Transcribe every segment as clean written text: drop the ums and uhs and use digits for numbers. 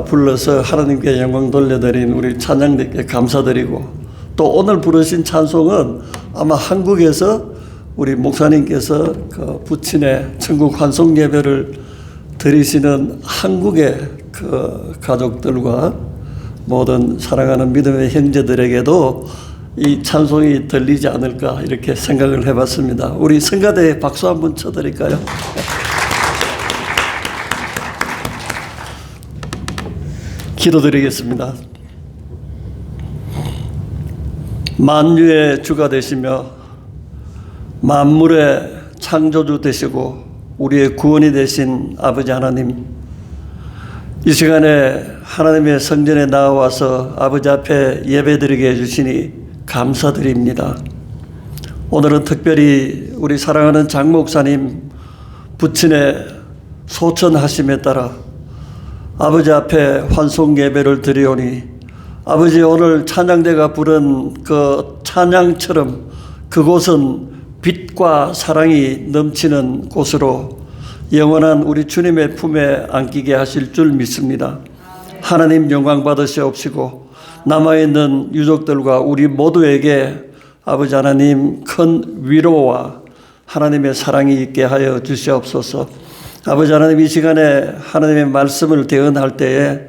불러서 하나님께 영광 돌려드린 우리 찬양대께 감사드리고, 또 오늘 부르신 찬송은 아마 한국에서 우리 목사님께서 그 부친의 천국 환송 예배를 드리시는 한국의 그 가족들과 모든 사랑하는 믿음의 형제들에게도 이 찬송이 들리지 않을까 이렇게 생각을 해봤습니다. 우리 성가대에 박수 한번 쳐드릴까요? 기도드리겠습니다. 만유의 주가 되시며 만물의 창조주 되시고 우리의 구원이 되신 아버지 하나님, 이 시간에 하나님의 성전에 나와서 아버지 앞에 예배드리게 해주시니 감사드립니다. 오늘은 특별히 우리 사랑하는 장 목사님 부친의 소천하심에 따라 아버지 앞에 환송 예배를 드리오니, 아버지 오늘 찬양대가 부른 그 찬양처럼 그곳은 빛과 사랑이 넘치는 곳으로 영원한 우리 주님의 품에 안기게 하실 줄 믿습니다. 하나님 영광 받으시옵시고 남아있는 유족들과 우리 모두에게 아버지 하나님 큰 위로와 하나님의 사랑이 있게 하여 주시옵소서. 아버지 하나님, 이 시간에 하나님의 말씀을 대언할 때에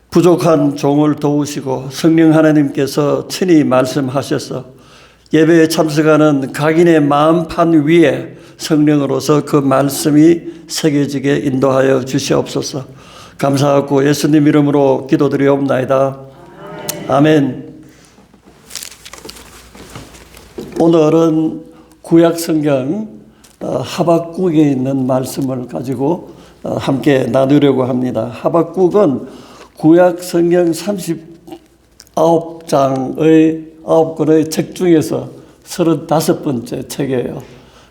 부족한 종을 도우시고 성령 하나님께서 친히 말씀하셔서 예배에 참석하는 각인의 마음판 위에 성령으로서 그 말씀이 새겨지게 인도하여 주시옵소서. 감사하고 예수님 이름으로 기도드리옵나이다. 아멘. 오늘은 구약 성경 하박국에 있는 말씀을 가지고 함께 나누려고 합니다. 하박국은 구약 성경 39장의 9권의 책 중에서 35번째 책이에요.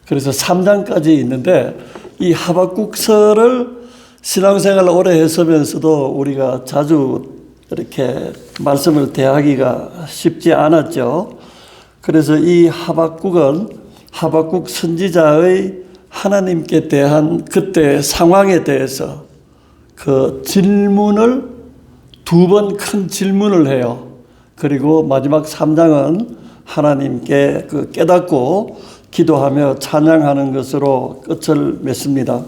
그래서 3장까지 있는데, 이 하박국서를 신앙생활을 오래 했으면서도 우리가 자주 이렇게 말씀을 대하기가 쉽지 않았죠. 그래서 이 하박국은 하박국 선지자의 하나님께 대한 그때의 상황에 대해서 그 질문을 두 번 큰 질문을 해요. 그리고 마지막 3장은 하나님께 그 깨닫고 기도하며 찬양하는 것으로 끝을 맺습니다.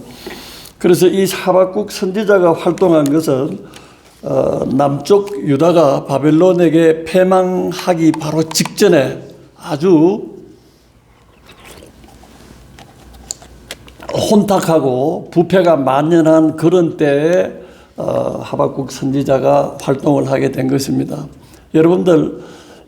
그래서 이 하박국 선지자가 활동한 것은 남쪽 유다가 바벨론에게 패망하기 바로 직전에 아주 혼탁하고 부패가 만연한 그런 때에 하박국 선지자가 활동을 하게 된 것입니다. 여러분들,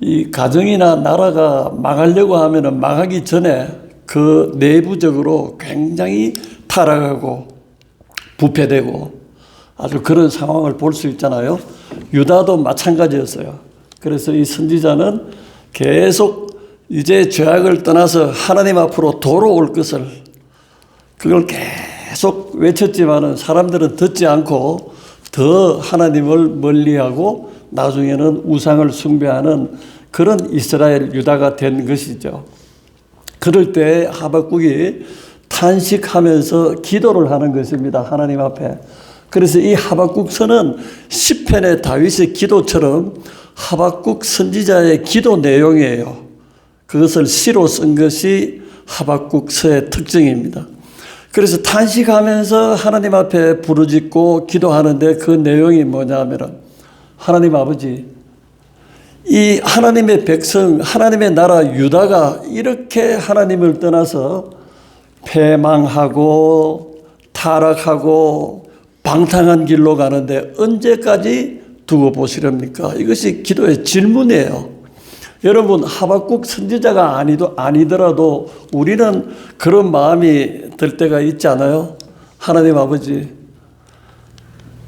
이 가정이나 나라가 망하려고 하면 망하기 전에 그 내부적으로 굉장히 타락하고 부패되고 아주 그런 상황을 볼 수 있잖아요. 유다도 마찬가지였어요. 그래서 이 선지자는 계속 이제 죄악을 떠나서 하나님 앞으로 돌아올 것을, 그걸 계속 외쳤지만은 사람들은 듣지 않고 더 하나님을 멀리하고 나중에는 우상을 숭배하는 그런 이스라엘 유다가 된 것이죠. 그럴 때 하박국이 탄식하면서 기도를 하는 것입니다. 하나님 앞에. 그래서 이 하박국서는 시편의 다윗의 기도처럼 하박국 선지자의 기도 내용이에요. 그것을 시로 쓴 것이 하박국서의 특징입니다. 그래서 탄식하면서 하나님 앞에 부르짖고 기도하는데 그 내용이 뭐냐면, 하나님 아버지, 이 하나님의 백성, 하나님의 나라 유다가 이렇게 하나님을 떠나서 패망하고 타락하고 방탕한 길로 가는데 언제까지 두고 보시렵니까? 이것이 기도의 질문이에요. 여러분, 하박국 선지자가 아니더라도 우리는 그런 마음이 들 때가 있지 않아요? 하나님 아버지,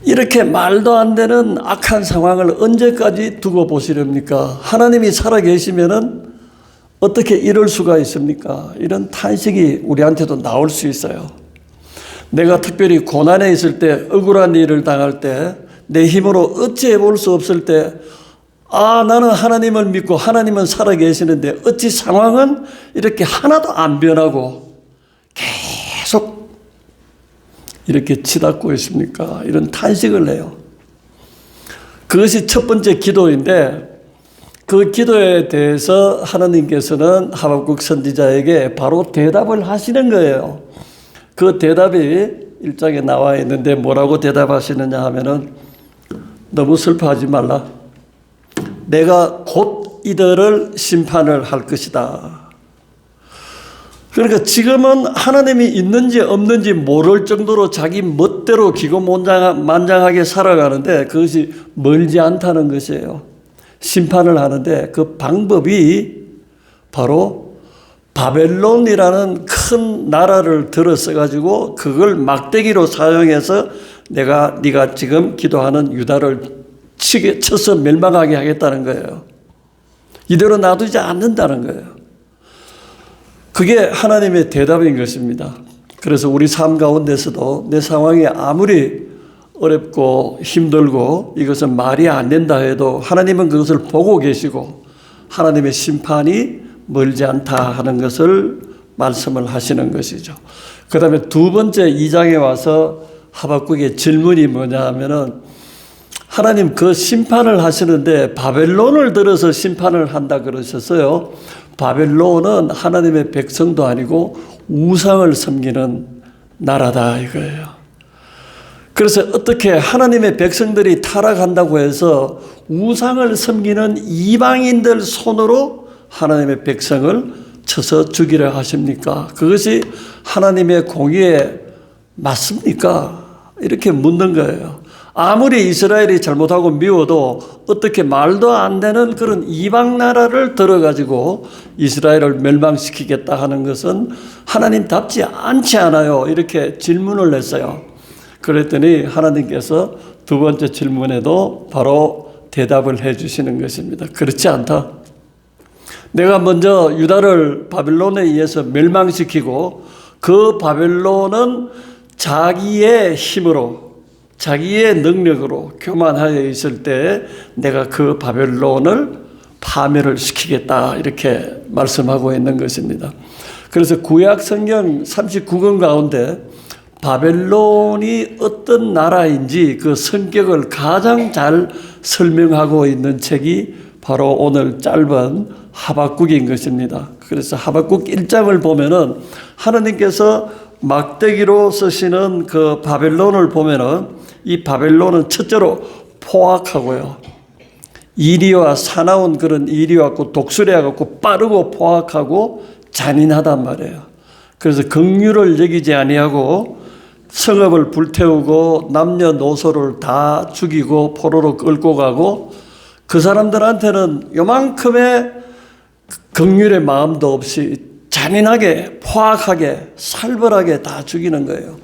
이렇게 말도 안 되는 악한 상황을 언제까지 두고 보시렵니까? 하나님이 살아계시면은 어떻게 이럴 수가 있습니까? 이런 탄식이 우리한테도 나올 수 있어요. 내가 특별히 고난에 있을 때, 억울한 일을 당할 때, 내 힘으로 어찌해 볼 수 없을 때, 나는 하나님을 믿고 하나님은 살아계시는데 어찌 상황은 이렇게 하나도 안 변하고 계속 이렇게 치닫고 있습니까? 이런 탄식을 해요. 그것이 첫 번째 기도인데 그 기도에 대해서 하나님께서는 하박국 선지자에게 바로 대답을 하시는 거예요. 그 대답이 1장에 나와 있는데 뭐라고 대답하시느냐 하면은 너무 슬퍼하지 말라. 내가 곧 이들을 심판을 할 것이다. 그러니까 지금은 하나님이 있는지 없는지 모를 정도로 자기 멋대로 기고만장하게 살아가는데 그것이 멀지 않다는 것이에요. 심판을 하는데 그 방법이 바로 바벨론이라는 큰 나라를 들어서 가지고 그걸 막대기로 사용해서 네가 지금 기도하는 유다를 쳐서 멸망하게 하겠다는 거예요. 이대로 놔두지 않는다는 거예요. 그게 하나님의 대답인 것입니다. 그래서 우리 삶 가운데서도 내 상황이 아무리 어렵고 힘들고 이것은 말이 안 된다 해도 하나님은 그것을 보고 계시고 하나님의 심판이 멀지 않다 하는 것을 말씀을 하시는 것이죠. 그 다음에 두 번째 2장에 와서 하박국의 질문이 뭐냐 하면은 하나님 그 심판을 하시는데 바벨론을 들어서 심판을 한다 그러셨어요. 바벨론은 하나님의 백성도 아니고 우상을 섬기는 나라다 이거예요. 그래서 어떻게 하나님의 백성들이 타락한다고 해서 우상을 섬기는 이방인들 손으로 하나님의 백성을 쳐서 죽이려 하십니까? 그것이 하나님의 공의에 맞습니까? 이렇게 묻는 거예요. 아무리 이스라엘이 잘못하고 미워도 어떻게 말도 안 되는 그런 이방 나라를 들어가지고 이스라엘을 멸망시키겠다 하는 것은 하나님답지 않지 않아요. 이렇게 질문을 했어요. 그랬더니 하나님께서 두 번째 질문에도 바로 대답을 해 주시는 것입니다. 그렇지 않다. 내가 먼저 유다를 바벨론에 의해서 멸망시키고 그 바벨론은 자기의 힘으로 자기의 능력으로 교만하여 있을 때 내가 그 바벨론을 파멸을 시키겠다 이렇게 말씀하고 있는 것입니다. 그래서 구약 성경 39권 가운데 바벨론이 어떤 나라인지 그 성격을 가장 잘 설명하고 있는 책이 바로 오늘 짧은 하박국인 것입니다. 그래서 하박국 1장을 보면은 하나님께서 막대기로 쓰시는 그 바벨론을 보면은 이 바벨론은 첫째로 포악하고요. 이리와 사나운 그런 이리와 갖고 독수리와 갖고 빠르고 포악하고 잔인하단 말이에요. 그래서 긍휼을 여기지 아니하고 성읍을 불태우고 남녀노소를 다 죽이고 포로로 끌고 가고 그 사람들한테는 요만큼의 긍휼의 마음도 없이 잔인하게 포악하게 살벌하게 다 죽이는 거예요.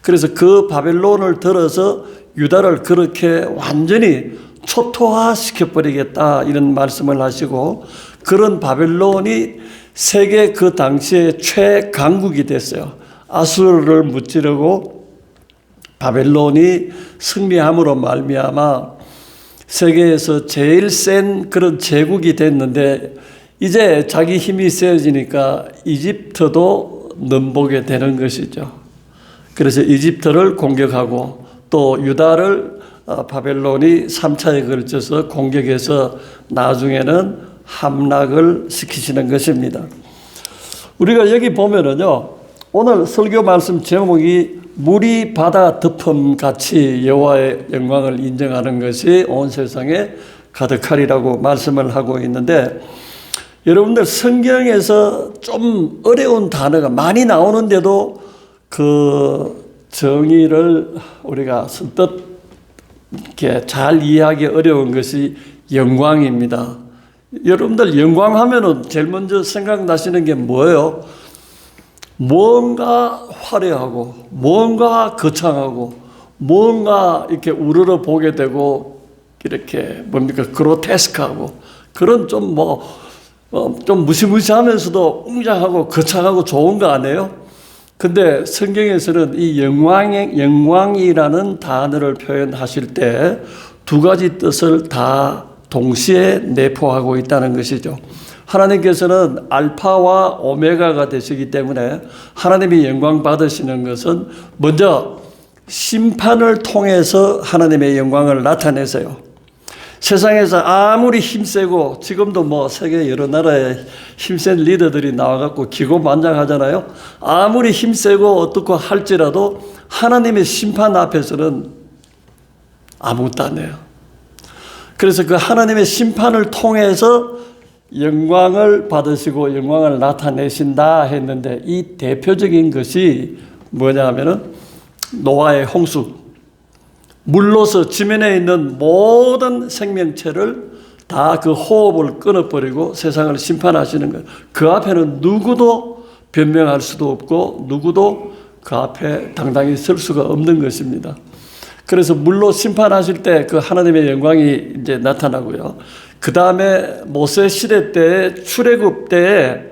그래서 그 바벨론을 들어서 유다를 그렇게 완전히 초토화시켜버리겠다 이런 말씀을 하시고 그런 바벨론이 세계 그 당시에 최강국이 됐어요. 아수르를 무찌르고 바벨론이 승리함으로 말미암아 세계에서 제일 센 그런 제국이 됐는데 이제 자기 힘이 세어지니까 이집트도 넘보게 되는 것이죠. 그래서 이집트를 공격하고 또 유다를 바벨론이 3차에 걸쳐서 공격해서 나중에는 함락을 시키시는 것입니다. 우리가 여기 보면은요, 오늘 설교 말씀 제목이 물이 바다 덮음 같이 여호와의 영광을 인정하는 것이 온 세상에 가득하리라고 말씀을 하고 있는데 여러분들 성경에서 좀 어려운 단어가 많이 나오는데도 그 정의를 우리가 선뜻 이렇게 잘 이해하기 어려운 것이 영광입니다. 여러분들 영광하면은 제일 먼저 생각나시는 게 뭐예요? 뭔가 화려하고, 뭔가 거창하고, 뭔가 이렇게 우러러 보게 되고, 이렇게 뭡니까? 그로테스크하고, 그런 좀 좀 무시무시하면서도 웅장하고 거창하고 좋은 거 아니에요? 근데 성경에서는 이 영광이라는 단어를 표현하실 때 두 가지 뜻을 다 동시에 내포하고 있다는 것이죠. 하나님께서는 알파와 오메가가 되시기 때문에 하나님이 영광 받으시는 것은 먼저 심판을 통해서 하나님의 영광을 나타내세요. 세상에서 아무리 힘세고, 지금도 뭐 세계 여러 나라에 힘센 리더들이 나와갖고 기고만장하잖아요. 아무리 힘세고 어떻고 할지라도 하나님의 심판 앞에서는 아무것도 안 해요. 그래서 그 하나님의 심판을 통해서 영광을 받으시고 영광을 나타내신다 했는데, 이 대표적인 것이 뭐냐 하면은 노아의 홍수. 물로서 지면에 있는 모든 생명체를 다 그 호흡을 끊어버리고 세상을 심판하시는 거예요. 그 앞에는 누구도 변명할 수도 없고 누구도 그 앞에 당당히 설 수가 없는 것입니다. 그래서 물로 심판하실 때 그 하나님의 영광이 이제 나타나고요. 그 다음에 모세 시대 때 출애굽 때에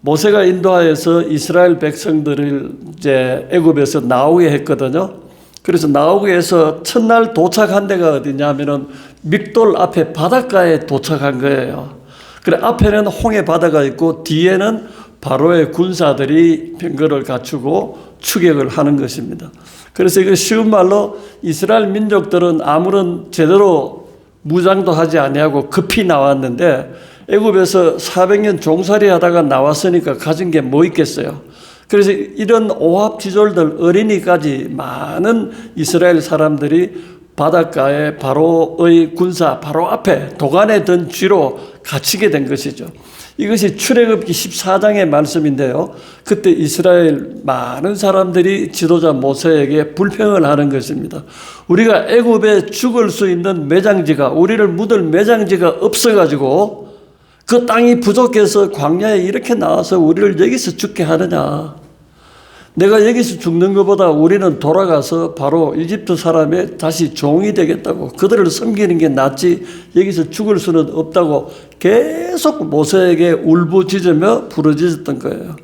모세가 인도하여서 이스라엘 백성들을 이제 애굽에서 나오게 했거든요. 그래서 나오게 해서 첫날 도착한 데가 어디냐 하면은 믹돌 앞에 바닷가에 도착한 거예요. 그래, 앞에는 홍해 바다가 있고 뒤에는 바로의 군사들이 병거를 갖추고 추격을 하는 것입니다. 그래서 이거 쉬운 말로 이스라엘 민족들은 아무런 제대로 무장도 하지 아니하고 급히 나왔는데, 애굽에서 400년 종살이 하다가 나왔으니까 가진 게 뭐 있겠어요. 그래서 이런 오합지졸들, 어린이까지 많은 이스라엘 사람들이 바닷가에 바로의 군사 바로 앞에 도간에 든 쥐로 갇히게 된 것이죠. 이것이 출애굽기 14장의 말씀인데요. 그때 이스라엘 많은 사람들이 지도자 모세에게 불평을 하는 것입니다. 우리가 애굽에 죽을 수 있는 매장지가, 우리를 묻을 매장지가 없어가지고 그 땅이 부족해서 광야에 이렇게 나와서 우리를 여기서 죽게 하느냐. 내가 여기서 죽는 것보다 우리는 돌아가서 바로 이집트 사람의 다시 종이 되겠다고, 그들을 섬기는 게 낫지 여기서 죽을 수는 없다고 계속 모세에게 울부짖으며 부르짖었던 거예요.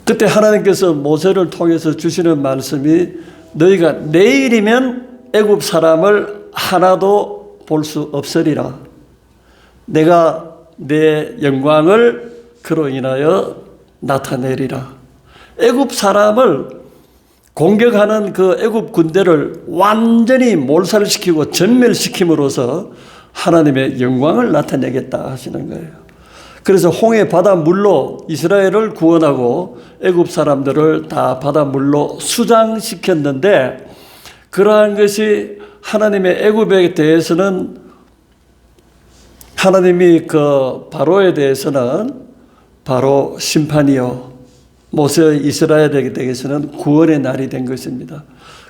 그때 하나님께서 모세를 통해서 주시는 말씀이, 너희가 내일이면 애굽 사람을 하나도 볼 수 없으리라. 내가 내 영광을 그로 인하여 나타내리라. 애굽 사람을 공격하는 그 애굽 군대를 완전히 몰살시키고 전멸시킴으로써 하나님의 영광을 나타내겠다 하시는 거예요. 그래서 홍해 바닷물로 이스라엘을 구원하고 애굽 사람들을 다 바닷물로 수장시켰는데, 그러한 것이 하나님의 애굽에 대해서는, 하나님이 그 바로에 대해서는 바로 심판이요, 모세 이스라엘에게 대해서는 구원의 날이 된 것입니다.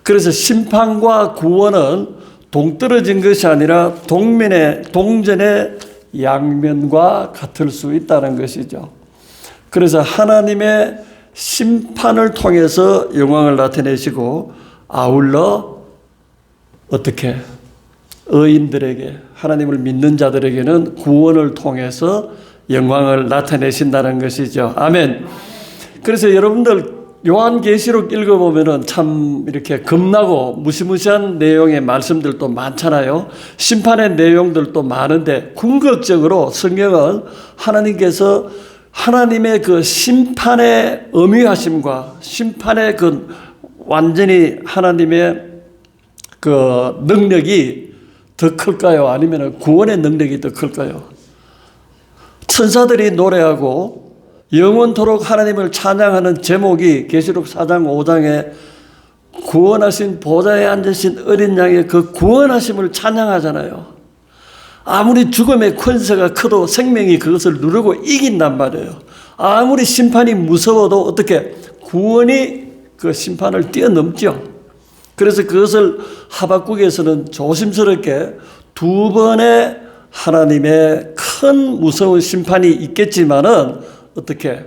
그래서 심판과 구원은 동떨어진 것이 아니라 동전의 양면과 같을 수 있다는 것이죠. 그래서 하나님의 심판을 통해서 영광을 나타내시고, 아울러 어떻게 의인들에게, 하나님을 믿는 자들에게는 구원을 통해서 영광을 나타내신다는 것이죠. 아멘. 그래서 여러분들 요한계시록 읽어보면은 참 이렇게 겁나고 무시무시한 내용의 말씀들도 많잖아요. 심판의 내용들도 많은데, 궁극적으로 성경은 하나님께서 하나님의 그 심판의 엄위하심과 심판의 그 완전히 하나님의 그 능력이 더 클까요? 아니면 구원의 능력이 더 클까요? 천사들이 노래하고 영원토록 하나님을 찬양하는 제목이 계시록 4장 5장에 구원하신 보좌에 앉으신 어린 양의 그 구원하심을 찬양하잖아요. 아무리 죽음의 권세가 커도 생명이 그것을 누르고 이긴단 말이에요. 아무리 심판이 무서워도 어떻게 구원이 그 심판을 뛰어넘죠. 그래서 그것을 하박국에서는 조심스럽게 두 번의 하나님의 큰 무서운 심판이 있겠지만은 어떻게,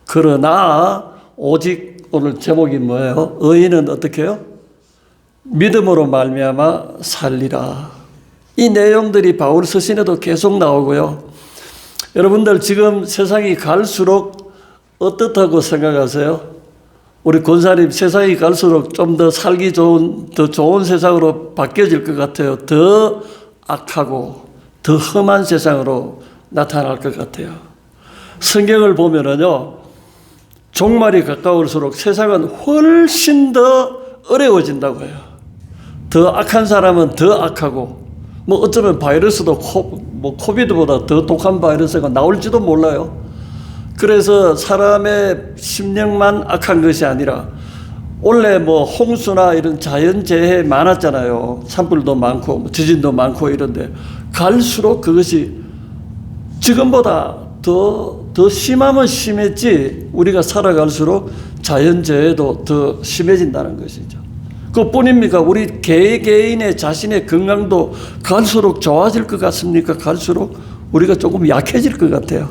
그러나 오직, 오늘 제목이 뭐예요? 의인은 어떻게 해요? 믿음으로 말미암아 살리라. 이 내용들이 바울 서신에도 계속 나오고요. 여러분들 지금 세상이 갈수록 어떻다고 생각하세요? 우리 권사님, 세상이 갈수록 좀 더 살기 좋은, 더 좋은 세상으로 바뀌어질 것 같아요. 더 악하고 더 험한 세상으로 나타날 것 같아요. 성경을 보면은요, 종말이 가까울수록 세상은 훨씬 더 어려워진다고 해요. 더 악한 사람은 더 악하고, 뭐 어쩌면 바이러스도 코비드보다 더 독한 바이러스가 나올지도 몰라요. 그래서 사람의 심령만 악한 것이 아니라 원래 뭐 홍수나 이런 자연재해 많았잖아요. 산불도 많고 지진도 많고 이런데 갈수록 그것이 지금보다 더 심하면 심했지, 우리가 살아갈수록 자연재해도 더 심해진다는 것이죠. 그뿐입니까? 우리 개개인의 자신의 건강도 갈수록 좋아질 것 같습니까? 갈수록 우리가 조금 약해질 것 같아요.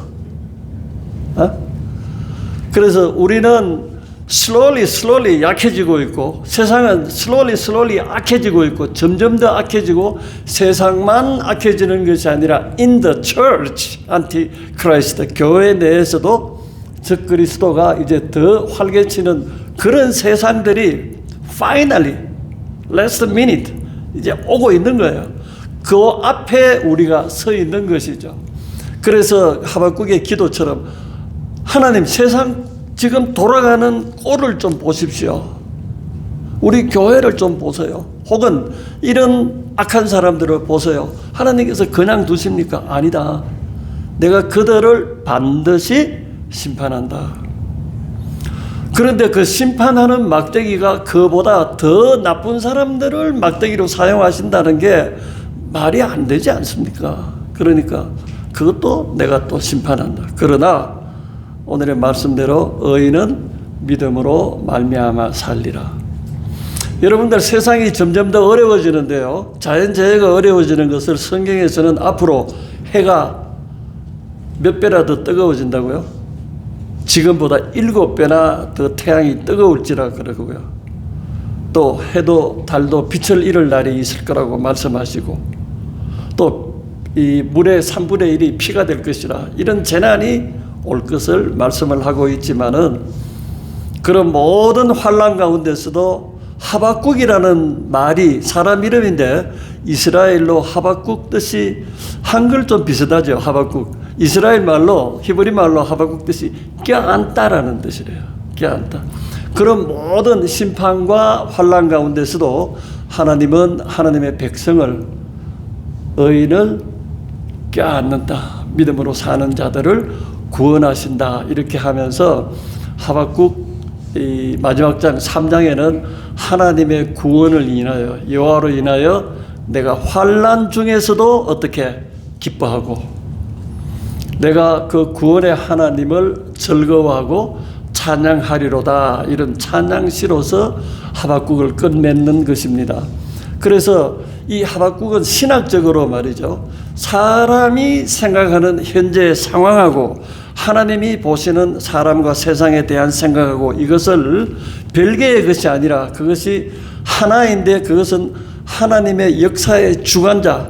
그래서 우리는 slowly 약해지고 있고, 세상은 slowly 악해지고 있고, 점점 더 악해지고, 세상만 악해지는 것이 아니라 in the church, antichrist, 교회 내에서도 적그리스도가 이제 더 활개치는 그런 세상들이 finally, last minute 이제 오고 있는 거예요. 그 앞에 우리가 서 있는 것이죠. 그래서 하박국의 기도처럼 하나님, 세상 지금 돌아가는 꼴을 좀 보십시오. 우리 교회를 좀 보세요. 혹은 이런 악한 사람들을 보세요. 하나님께서 그냥 두십니까? 아니다. 내가 그들을 반드시 심판한다. 그런데 그 심판하는 막대기가 그보다 더 나쁜 사람들을 막대기로 사용하신다는 게 말이 안 되지 않습니까? 그러니까 그것도 내가 또 심판한다. 그러나 오늘의 말씀대로 의인은 믿음으로 말미암아 살리라. 여러분들, 세상이 점점 더 어려워지는데요, 자연재해가 어려워지는 것을 성경에서는 앞으로 해가 몇 배나 더 뜨거워진다고요? 지금보다 7배나 더 태양이 뜨거울지라 그러고요. 또 해도 달도 빛을 잃을 날이 있을 거라고 말씀하시고, 또 이 물의 3분의 1이 피가 될 것이라, 이런 재난이 올 것을 말씀을 하고 있지만은, 그런 모든 환난 가운데서도 하박국이라는 말이 사람 이름인데 이스라엘로 하박국 뜻이 한글 좀 비슷하죠. 하박국, 이스라엘 말로, 히브리 말로 하박국 뜻이 껴안다라는 뜻이래요. 껴안다. 그런 모든 심판과 환난 가운데서도 하나님은 하나님의 백성을, 의인을 껴안는다. 믿음으로 사는 자들을 구원하신다. 이렇게 하면서 하박국 이 마지막 장 3장에는 하나님의 구원을 인하여, 여호와로 인하여 내가 환난 중에서도 어떻게 기뻐하고, 내가 그 구원의 하나님을 즐거워하고 찬양하리로다. 이런 찬양시로서 하박국을 끝맺는 것입니다. 그래서 이 하박국은 신학적으로 말이죠, 사람이 생각하는 현재의 상황하고 하나님이 보시는 사람과 세상에 대한 생각하고, 이것을 별개의 것이 아니라 그것이 하나인데, 그것은 하나님의 역사의 주관자,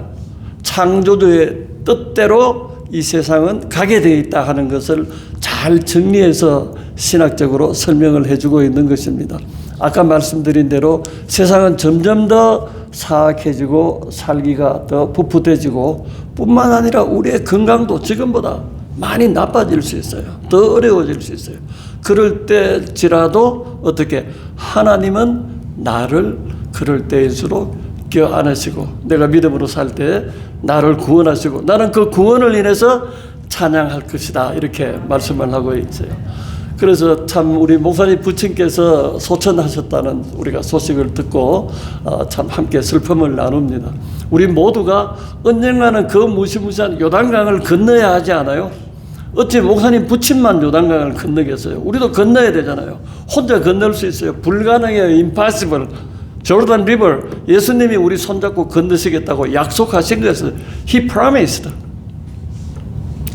창조주의 뜻대로 이 세상은 가게 되어 있다 하는 것을 잘 정리해서 신학적으로 설명을 해주고 있는 것입니다. 아까 말씀드린 대로 세상은 점점 더 사악해지고 살기가 더 풋풋해지고, 뿐만 아니라 우리의 건강도 지금보다 많이 나빠질 수 있어요. 더 어려워질 수 있어요. 그럴 때지라도 어떻게, 하나님은 나를 그럴 때일수록 껴안으시고, 내가 믿음으로 살 때 나를 구원하시고, 나는 그 구원을 인해서 찬양할 것이다. 이렇게 말씀을 하고 있어요. 그래서 참 우리 목사님 부친께서 소천하셨다는 우리가 소식을 듣고 참 함께 슬픔을 나눕니다. 우리 모두가 언젠가는 그 무시무시한 요단강을 건너야 하지 않아요? 어찌 목사님 부친만 요단강을 건너겠어요? 우리도 건너야 되잖아요. 혼자 건널 수 있어요? 불가능해요. impossible. 조르단 리버, 예수님이 우리 손잡고 건너시겠다고 약속하신 것을 He promised.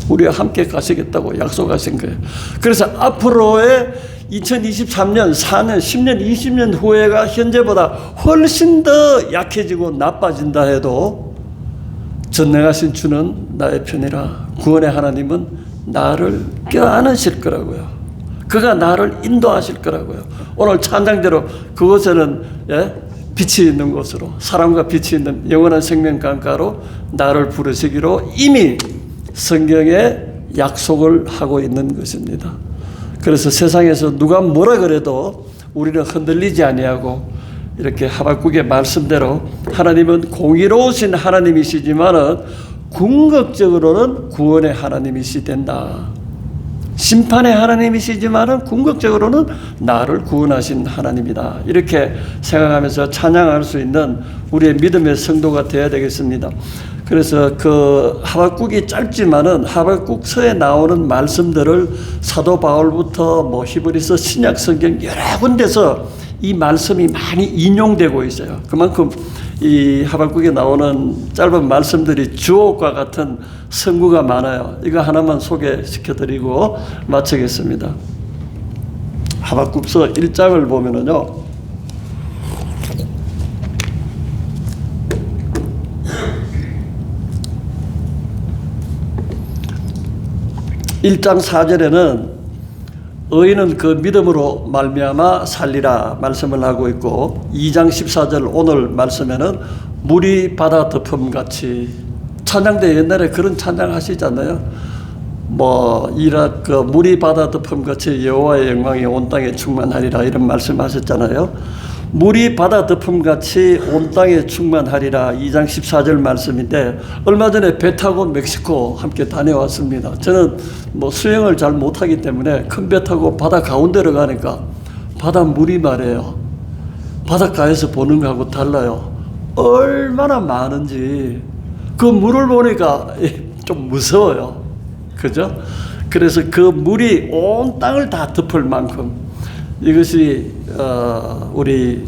우리와 함께 가시겠다고 약속하신 거예요. 그래서 앞으로의 2023년, 4년, 10년, 20년 후회가 현재보다 훨씬 더 약해지고 나빠진다 해도 전능하신 주는 나의 편이라, 구원의 하나님은 나를 껴안으실 거라고요. 그가 나를 인도하실 거라고요. 오늘 찬양대로 그곳에는 빛이 있는 곳으로, 사람과 빛이 있는 영원한 생명 강가로 나를 부르시기로 이미 성경에 약속을 하고 있는 것입니다. 그래서 세상에서 누가 뭐라 그래도 우리는 흔들리지 아니하고 이렇게 하박국의 말씀대로 하나님은 공의로우신 하나님이시지만은 궁극적으로는 구원의 하나님이시된다. 심판의 하나님이시지만은 궁극적으로는 나를 구원하신 하나님이다. 이렇게 생각하면서 찬양할 수 있는 우리의 믿음의 성도가 되어야 되겠습니다. 그래서 그 하박국이 짧지만은 하박국서에 나오는 말씀들을 사도 바울부터 뭐 히브리서 신약 성경 여러 군데서 이 말씀이 많이 인용되고 있어요. 그만큼 이 하박국에 나오는 짧은 말씀들이 주옥과 같은 성구가 많아요. 이거 하나만 소개시켜드리고 마치겠습니다. 하박국서 1장을 보면은요, 1장 4절에는 의인은 그 믿음으로 말미암아 살리라 말씀을 하고 있고, 2장 14절 오늘 말씀에는 물이 바다 덮음같이, 찬양대 옛날에 그런 찬양 하시잖아요. 물이 바다 덮음같이 여호와의 영광이 온 땅에 충만하리라 이런 말씀하셨잖아요. 물이 바다 덮음같이 온 땅에 충만하리라 2장 14절 말씀인데, 얼마 전에 배 타고 멕시코 함께 다녀왔습니다. 저는 수영을 잘 못하기 때문에 큰 배 타고 바다 가운데로 가니까 바다 물이 말이에요, 바닷가에서 보는 거하고 달라요. 얼마나 많은지 그 물을 보니까 좀 무서워요. 그죠? 그래서 그 물이 온 땅을 다 덮을 만큼, 이것이 우리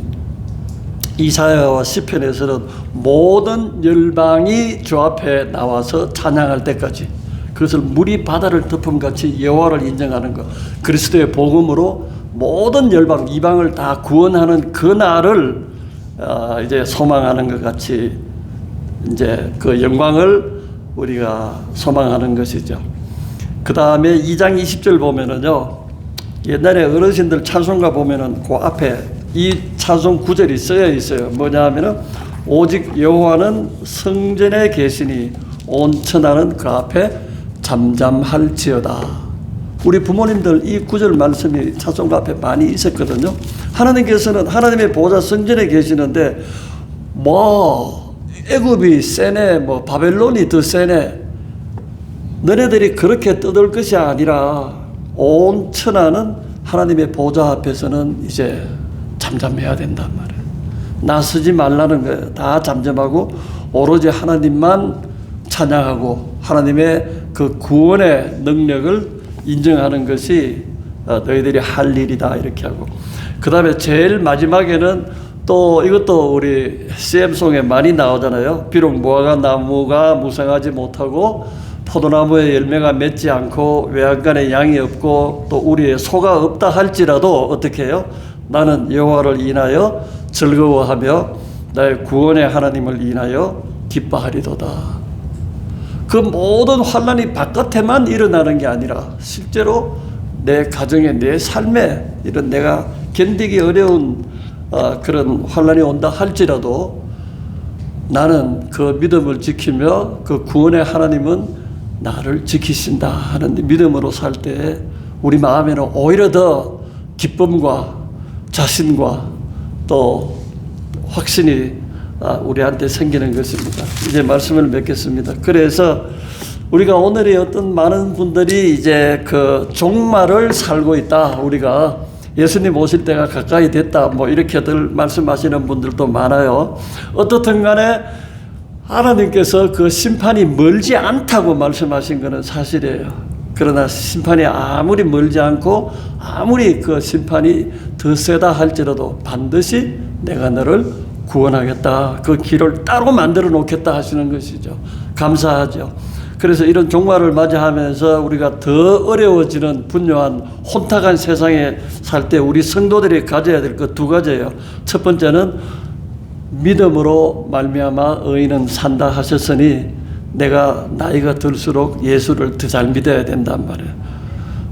이사야와 시편에서는 모든 열방이 주 앞에 나와서 찬양할 때까지, 그것을 물이 바다를 덮음같이 여호와를 인정하는 것, 그리스도의 복음으로 모든 열방 이방을 다 구원하는 그 날을 이제 소망하는 것 같이, 이제 그 영광을 우리가 소망하는 것이죠. 그 다음에 2장 20절 보면은요, 옛날에 어르신들 찬송가 보면은 그 앞에 이 찬송 구절이 쓰여 있어요. 뭐냐 하면은 오직 여호와는 성전에 계시니 온 천하는 그 앞에 잠잠할지어다. 우리 부모님들 이 구절 말씀이 찬송가 앞에 많이 있었거든요. 하나님께서는 하나님의 보좌 성전에 계시는데 애굽이 세네, 바벨론이 더 세네, 너네들이 그렇게 떠들 것이 아니라 온 천하는 하나님의 보좌 앞에서는 이제 잠잠해야 된단 말이에요. 나서지 말라는 거예요. 다 잠잠하고 오로지 하나님만 찬양하고 하나님의 그 구원의 능력을 인정하는 것이 너희들이 할 일이다 이렇게 하고, 그 다음에 제일 마지막에는 또 이것도 우리 CM송에 많이 나오잖아요. 비록 무화과 나무가 무성하지 못하고 포도나무의 열매가 맺지 않고 외양간에 양이 없고 또 우리의 소가 없다 할지라도 어떻게 해요? 나는 여호와를 인하여 즐거워하며 나의 구원의 하나님을 인하여 기뻐하리도다. 그 모든 환난이 바깥에만 일어나는 게 아니라 실제로 내 가정에, 내 삶에 이런 내가 견디기 어려운 그런 환난이 온다 할지라도 나는 그 믿음을 지키며 그 구원의 하나님은 나를 지키신다 하는 믿음으로 살 때 우리 마음에는 오히려 더 기쁨과 자신과 또 확신이 우리한테 생기는 것입니다. 이제 말씀을 맺겠습니다. 그래서 우리가 오늘의 어떤 많은 분들이 이제 그 종말을 살고 있다, 우리가 예수님 오실 때가 가까이 됐다, 이렇게들 말씀하시는 분들도 많아요. 어떻든 간에 하나님께서 그 심판이 멀지 않다고 말씀하신 것은 사실이에요. 그러나 심판이 아무리 멀지 않고 아무리 그 심판이 더 세다 할지라도 반드시 내가 너를 구원하겠다, 그 길을 따로 만들어 놓겠다 하시는 것이죠. 감사하죠. 그래서 이런 종말을 맞이하면서 우리가 더 어려워지는 분요한 혼탁한 세상에 살 때 우리 성도들이 가져야 될 것 두 가지예요. 첫 번째는 믿음으로 말미암아 의인은 산다 하셨으니 내가 나이가 들수록 예수를 더 잘 믿어야 된단 말이에요.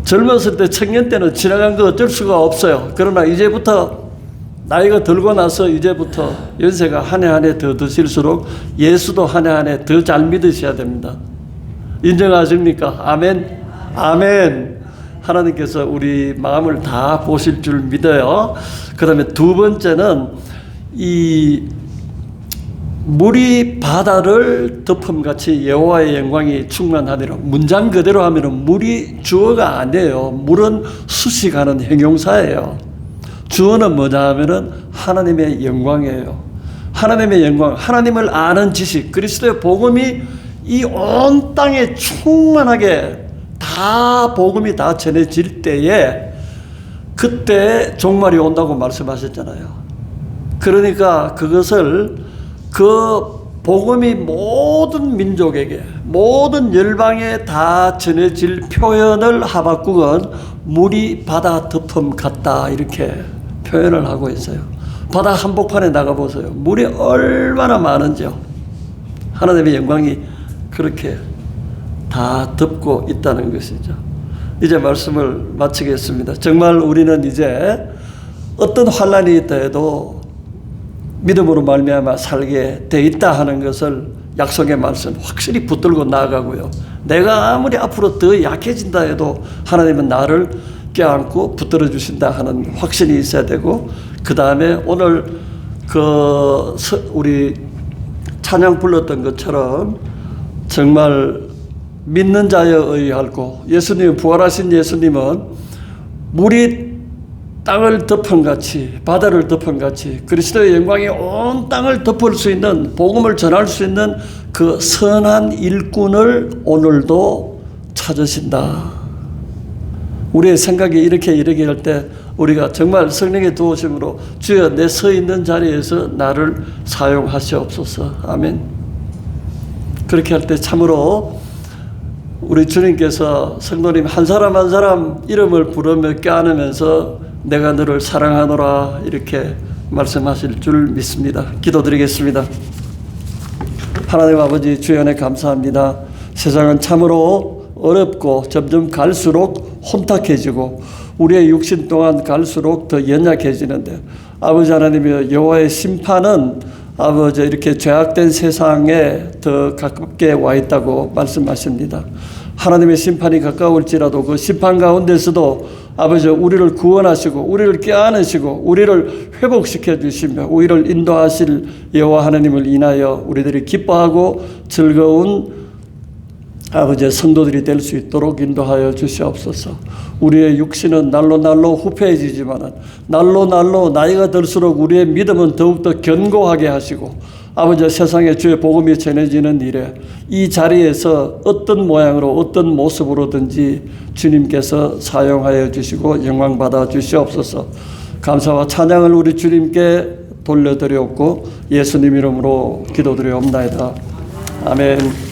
젊었을 때, 청년 때는 지나간 거 어쩔 수가 없어요. 그러나 이제부터 나이가 들고 나서 이제부터 연세가 한 해 한 해 더 드실수록 예수도 한 해 한 해 더 잘 믿으셔야 됩니다. 인정하십니까? 아멘. 아멘. 하나님께서 우리 마음을 다 보실 줄 믿어요. 그 다음에 두 번째는 이 물이 바다를 덮음같이 여호와의 영광이 충만하니라. 문장 그대로 하면은 물이 주어가 아니에요. 물은 수식하는 형용사예요. 주어는 뭐냐 하면은 하나님의 영광이에요. 하나님의 영광, 하나님을 아는 지식, 그리스도의 복음이 이 온 땅에 충만하게 다 복음이 다 전해질 때에 그때 종말이 온다고 말씀하셨잖아요. 그러니까 그것을 그 복음이 모든 민족에게 모든 열방에 다 전해질 표현을 하박국은 물이 바다 덮음 같다 이렇게 표현을 하고 있어요. 바다 한복판에 나가보세요. 물이 얼마나 많은지요. 하나님의 영광이 그렇게 다 덮고 있다는 것이죠. 이제 말씀을 마치겠습니다. 정말 우리는 이제 어떤 환난이 있다 해도 믿음으로 말미암아 살게 돼 있다 하는 것을 약속의 말씀 확실히 붙들고 나아가고요. 내가 아무리 앞으로 더 약해진다 해도 하나님은 나를 껴안고 붙들어 주신다 하는 확신이 있어야 되고, 그 다음에 오늘 우리 찬양 불렀던 것처럼 정말 믿는 자여 의하고, 예수님 부활하신 예수님은 물이 땅을 덮은같이 바다를 덮은같이 그리스도의 영광이 온 땅을 덮을 수 있는 복음을 전할 수 있는 그 선한 일꾼을 오늘도 찾으신다. 우리의 생각이 이렇게 이르게 할 때 우리가 정말 성령의 도우심으로 주여 내 서 있는 자리에서 나를 사용하시옵소서. 아멘. 그렇게 할 때 참으로 우리 주님께서 성도님 한 사람 한 사람 이름을 부르며 껴안으면서 내가 너를 사랑하노라 이렇게 말씀하실 줄 믿습니다. 기도드리겠습니다. 하나님 아버지 주의 은혜 감사합니다. 세상은 참으로 어렵고 점점 갈수록 혼탁해지고 우리의 육신 또한 갈수록 더 연약해지는데, 아버지 하나님의 여호와의 심판은 아버지 이렇게 죄악된 세상에 더 가깝게 와 있다고 말씀하십니다. 하나님의 심판이 가까울지라도 그 심판 가운데서도 아버지 우리를 구원하시고 우리를 껴안으시고 우리를 회복시켜 주시며 우리를 인도하실 여호와 하나님을 인하여 우리들이 기뻐하고 즐거운 아버지의 성도들이 될 수 있도록 인도하여 주시옵소서. 우리의 육신은 날로 날로 후패해지지만 날로 날로 나이가 들수록 우리의 믿음은 더욱더 견고하게 하시고, 아버지 세상에 주의 복음이 전해지는 일에 이 자리에서 어떤 모양으로 어떤 모습으로든지 주님께서 사용하여 주시고 영광 받아 주시옵소서. 감사와 찬양을 우리 주님께 돌려드렸고 예수님 이름으로 기도드리옵나이다. 아멘.